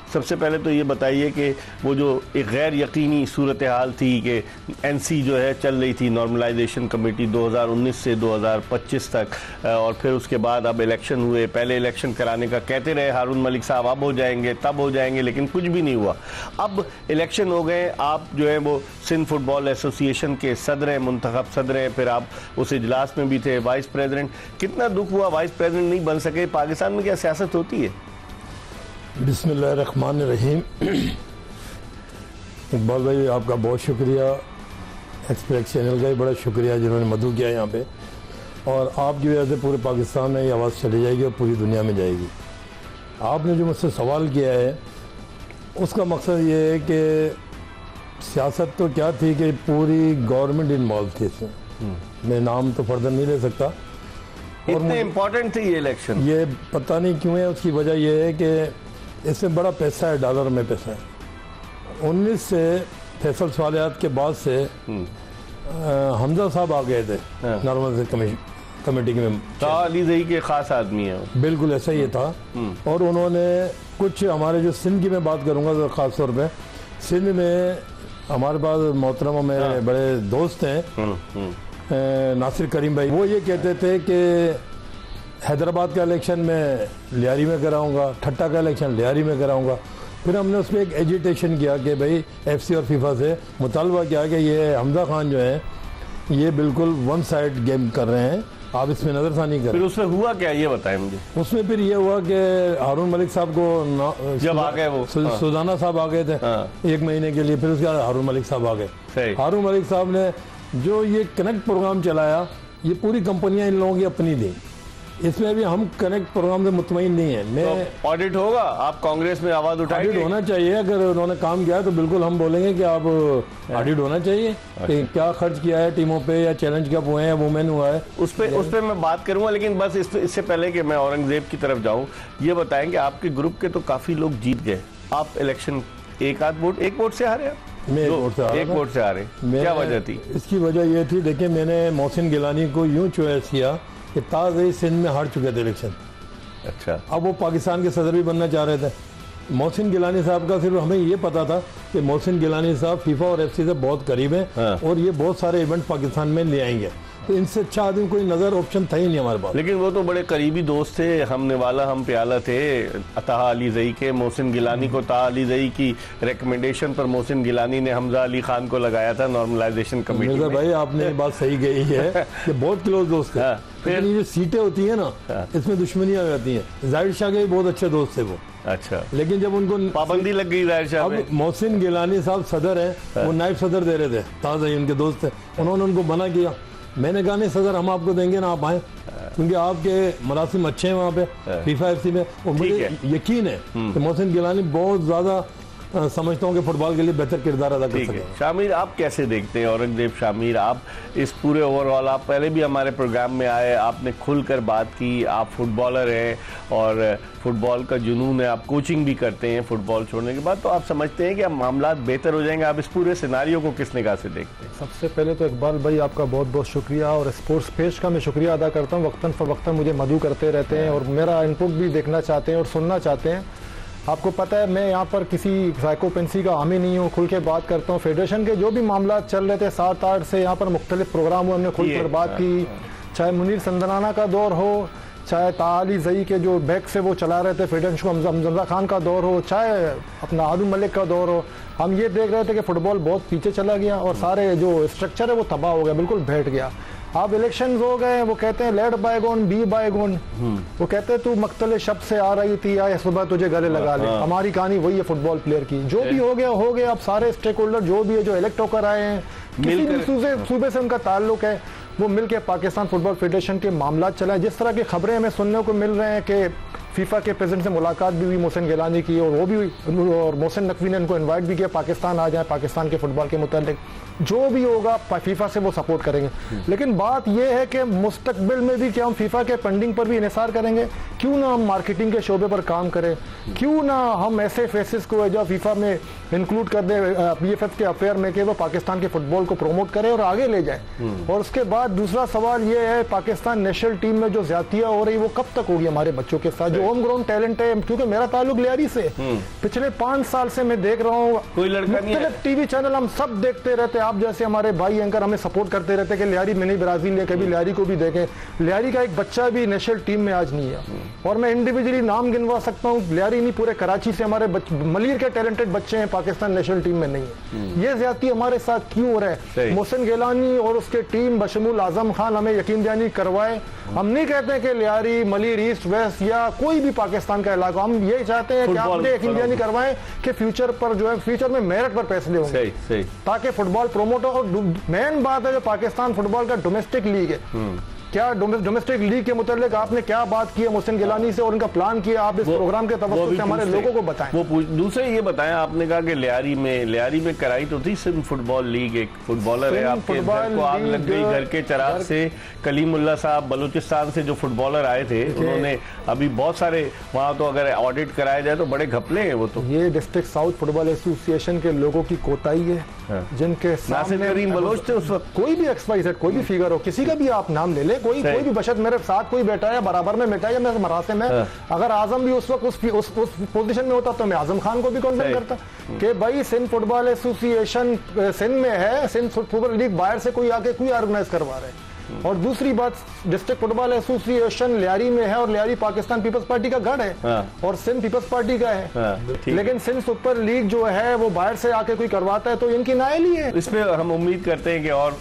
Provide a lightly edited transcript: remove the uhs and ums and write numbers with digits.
सबसे पहले तो ये बताइए कि वो जो एक गैर यकीनी सूरत हाल थी कि एनसी जो है चल रही थी, नॉर्मलाइजेशन कमेटी 2019 से 2025 तक, और फिर उसके बाद अब इलेक्शन हुए। पहले इलेक्शन कराने का कहते रहे हारून मलिक साहब, अब हो जाएंगे तब हो जाएंगे, लेकिन कुछ भी नहीं हुआ। अब इलेक्शन हो गए, आप जो है वो सिंध फुटबॉल एसोसिएशन के सदर हैं, मुंतखब सदर हैं, फिर आप उस इजलास में भी थे, वाइस प्रेसिडेंट। कितना दुख हुआ वाइस प्रेसिडेंट नहीं बन सके। पाकिस्तान में क्या सियासत होती है? बिस्मिल्लाहिर्रहमानिर्रहीम। इकबाल भाई आपका बहुत शुक्रिया, एक्सप्रेस चैनल का भी बड़ा शुक्रिया जिन्होंने मदद किया यहाँ पे, और आपकी वजह से पूरे पाकिस्तान में ये आवाज़ चली जाएगी और पूरी दुनिया में जाएगी। आपने जो मुझसे सवाल किया है उसका मकसद ये है कि सियासत तो क्या थी कि पूरी गवर्नमेंट इन्वॉल्व थी इसमें। मैं नाम तो फर्दर नहीं ले सकता। इतने इम्पोर्टेंट थी ये इलेक्शन, ये पता नहीं क्यों है। उसकी वजह यह है कि इसमें बड़ा पैसा है, डॉलर में पैसा है। 19 से फैसल सवालियात के बाद से हमजा साहब आ गए थे नॉर्मल कमेटी के में। अली ज़ई के खास आदमी है, बिल्कुल ऐसा ही था। और उन्होंने कुछ हमारे जो सिंध की मैं बात करूंगा तो ख़ास तौर पे सिंध में हमारे पास मोहतरम मेरे बड़े दोस्त हैं नासिर करीम भाई, वो ये कहते थे कि हैदराबाद का इलेक्शन मैं लियारी में कराऊंगा, ठट्टा का इलेक्शन लियारी में कराऊंगा। फिर हमने उसमें एक एजिटेशन किया कि भाई एफसी और फीफा से मुतालबा किया कि ये हमजा खान जो है ये बिल्कुल वन साइड गेम कर रहे हैं, आप इसमें नजरसानी करें। फिर उसमें हुआ क्या ये बताएं मुझे। उसमें फिर ये हुआ कि हारून मलिक साहब को जब आ गए वो सुजाना साहब आ गए थे 1 महीने के लिए, फिर उसके बाद हारून मलिक साहब आ गए। हारून मलिक साहब ने जो ये कनेक्ट प्रोग्राम चलाया, ये पूरी कंपनियां इन लोगों की अपनी दी। इसमें भी हम कनेक्ट प्रोग्राम से मुतमईन नहीं है। मैं तो ऑडिट होगा, आप कांग्रेस में आवाज उठाएंगे? ऑडिट होना चाहिए। अगर उन्होंने काम किया तो बिल्कुल हम बोलेंगे कि आप ऑडिट होना चाहिए कि क्या खर्च किया है टीमों पे, या चैलेंज कप हुए हैं, वुमेन हुआ है, उस पर मैं बात करूंगा। लेकिन बस इससे पहले कि मैं औरंगजेब की तरफ जाऊं, ये बताएं कि आपके ग्रुप के तो काफी लोग जीत गए, आप इलेक्शन एक वोट से हारे? मैं एक वोट से हारे, क्या वजह थी? इसकी वजह ये थी, देखिए मैंने मोहसिन गिलानी को यूं चॉइस किया कि ताज़ सिंध में हार चुके थे इलेक्शन। अच्छा। अब वो पाकिस्तान के सदर भी बनना चाह रहे थे। मोहसिन गिलानी साहब का सिर्फ हमें ये पता था कि मोहसिन गिलानी साहब फीफा और एफसी से बहुत करीब हैं और ये बहुत सारे इवेंट पाकिस्तान में ले आएंगे, तो इनसे अच्छा आदमी कोई नजर ऑप्शन था ही नहीं हमारे पास। लेकिन वो तो बड़े करीबी दोस्त थे, हम निवाला हम प्याला थे ताहा अली ज़ई के। मोहसिन गिलानी को ताहा अली ज़ई की रिकमेंडेशन पर मोहसिन गिलानी ने हमजा अली खान को लगाया था नॉर्मलाइजेशन कमेटी में। भाई आपने ये बात सही कही है कि बहुत क्लोज दोस्त थे। फिर ये जो सीटें होती है ना, इसमें दुश्मनियां हो जाती हैं। जाहिर शाह के बहुत अच्छे दोस्त थे वो। अच्छा। लेकिन जब उनको पाबंदी लग गई जाहिर शाह पे। मोहसिन गिलानी साहब सदर हैं, वो नायब सदर दे रहे थे, ताज़ उनके दोस्त थे, उन्होंने उनको मना किया। मैंने कहा नहीं सदर हम आपको देंगे ना, आप आए, क्योंकि आपके मरासिम अच्छे हैं वहाँ पे फीफा एफसी में। और मुझे यकीन है कि मोहसिन गिलानी बहुत ज़्यादा समझता हूँ कि फुटबॉल के लिए बेहतर किरदार अदा कर सके। शामिर, आप कैसे देखते हैं औरंगजेब शामिर, आप इस पूरे ओवरऑल, आप पहले भी हमारे प्रोग्राम में आए, आपने खुलकर बात की, आप फुटबॉलर हैं और फुटबॉल का जुनून है, आप कोचिंग भी करते हैं फुटबॉल छोड़ने के बाद, तो आप समझते हैं कि अब मामला बेहतर हो जाएंगे? आप इस पूरे सिनारियो को किस निगाह से देखते हैं? सबसे पहले तो इकबाल भाई आपका बहुत बहुत शुक्रिया, और स्पोर्ट्स पेज का मैं शुक्रिया अदा करता हूँ। वक्तन फ़वक्तन मुझे मदऊ करते रहते हैं और मेरा इनपुट भी देखना चाहते हैं और सुनना चाहते हैं। आपको पता है मैं यहाँ पर किसी साइकोपेंसी का हामी नहीं हूँ, खुल के बात करता हूँ। फेडरेशन के जो भी मामला चल रहे थे 7-8 से यहाँ पर मुख्तलिफ प्रोग्राम हुए, हमने खुल कर बात की। चाहे मुनीर संदनाना का दौर हो, चाहे ताहा अली ज़ई के जो बैक से वो चला रहे थे फेडरेशन को, हमजा खान का दौर हो, चाहे अपना हारून मलिक का दौर हो, हम ये देख रहे थे कि फ़ुटबॉल बहुत पीछे चला गया और सारे जो स्ट्रक्चर है वो तबाह हो गया, बिल्कुल बैठ गया। अब इलेक्शंस हो गए, वो कहते हैं लेट बायगोन बी बायगोन, वो कहते हैं तू मक्तले शब्द से आ रही थी, आए सुबह तुझे गले लगा ले। हमारी कहानी वही है फुटबॉल प्लेयर की, जो भी हो गया। अब सारे स्टेक होल्डर जो भी है, जो इलेक्ट होकर आए हैं, किसी भी सूबे से उनका ताल्लुक है, वो मिलकर पाकिस्तान फुटबॉल फेडरेशन के मामला चलाएं। जिस तरह की खबरें हमें सुनने को मिल रहे हैं कि फीफा के प्रेसिडेंट से मुलाकात भी हुई मोहसिन गिलानी की, और वो भी और मोहसिन नकवी ने उनको इनवाइट भी किया पाकिस्तान आ जाए, पाकिस्तान के फुटबॉल के मुतालिक जो भी होगा फीफा से वो सपोर्ट करेंगे। लेकिन बात यह है कि मुस्तकबिल में भी क्या हम फीफा के फंडिंग पर भी इन्हिसार करेंगे? क्यों ना हम मार्केटिंग के शोबे पर काम करें? क्यों ना हम ऐसे फेसेस को जो फीफा में इंक्लूड कर दे PFF के अफेयर में कि वो पाकिस्तान के फुटबॉल को प्रमोट करे और आगे ले जाए। और उसके बाद दूसरा सवाल ये है, पाकिस्तान नेशनल टीम में जो ज्यादतियां हो रही वो कब तक होगी हमारे बच्चों के साथ, जो होम ग्राउंड टैलेंट है। क्योंकि मेरा ताल्लुक लियारी से, पिछले 5 साल से मैं देख रहा हूँ, कोई लड़का नहीं है। टीवी चैनल हम सब देखते रहते, आप जैसे हमारे भाई एंकर हमें सपोर्ट करते रहते कि लियारी मिनी ब्राजील है, कभी लियारी को भी देखें। लियारी का एक बच्चा भी नेशनल टीम में आज नहीं है, और मैं इंडिविजुअली नाम गिनवा सकता हूँ, लियारी नहीं पूरे कराची से हमारे मलिर के टैलेंटेड बच्चे हैं, पाकिस्तान नेशनल टीम में नहीं है। ये ज्यादती हमारे साथ क्यों हो रहा है? मोहसिन गिलानी और उसके टीम बशमूल आजम खान हमें यकीन दहानी करवाए। हम नहीं कहते हैं कि लियारी, मलिर, ईस्ट वेस्ट या कोई भी पाकिस्तान का इलाका, हम ये चाहते हैं कि आप मुझे यकीन दहानी करवाएं कि फ्यूचर पर जो है, फ्यूचर में मेरिट पर फैसले होंगे, ताकि फुटबॉल प्रमोट हो। और मेन बात है जो पाकिस्तान फुटबॉल का डोमेस्टिक लीग है, क्या डोमेस्टिक लीग के मुतालिक आपने क्या बात की है मोहसिन गिलानी से और उनका प्लान किया, आप इस प्रोग्राम के तवज्जुह से हमारे लोगों को बताएं। वो दूसरे ये बताएं, आपने कहा कि लियारी में कराई तो थी सिंध फुटबॉल लीग, एक फुटबॉलर है आपके घर को आग लग गई, घर के चराग से कलीमुल्ला साहब बलूचिस्तान से जो फुटबॉलर आए थे, उन्होंने अभी बहुत सारे वहां, तो अगर ऑडिट कराया जाए तो बड़े घपले हैं वो तो। ये डिस्ट्रिक्ट साउथ फुटबॉल एसोसिएशन के लोगों की कोताही है, जिनके सामने बलोच थे उस वक्त, कोई भी XYZ कोई भी फिगर हो, किसी का भी आप नाम ले ले, कोई भी बशर्त मेरे साथ कोई बैठा है बराबर में बैठा है या मैं मरासे में, अगर आजम भी उस वक्त उस पोजीशन में होता तो मैं आजम खान को भी कंडेम करता कि भाई सिंध फुटबॉल एसोसिएशन सिंध में है, सिंध फुटबॉल लीग बाहर से कोई आके कोई ऑर्गेनाइज करवा रहा है। और दूसरी बात, डिस्ट्रिक्ट फुटबॉल एसोसिएशन लियारी में है और लियारी पाकिस्तान पीपल्स पार्टी का गढ़ है और सिंध पीपल्स पार्टी का है, लेकिन सिंध सुपर लीग जो है वो बाहर से आके कोई करवाता है तो इनकी नाइल ही है। इसमें हम उम्मीद करते हैं कि और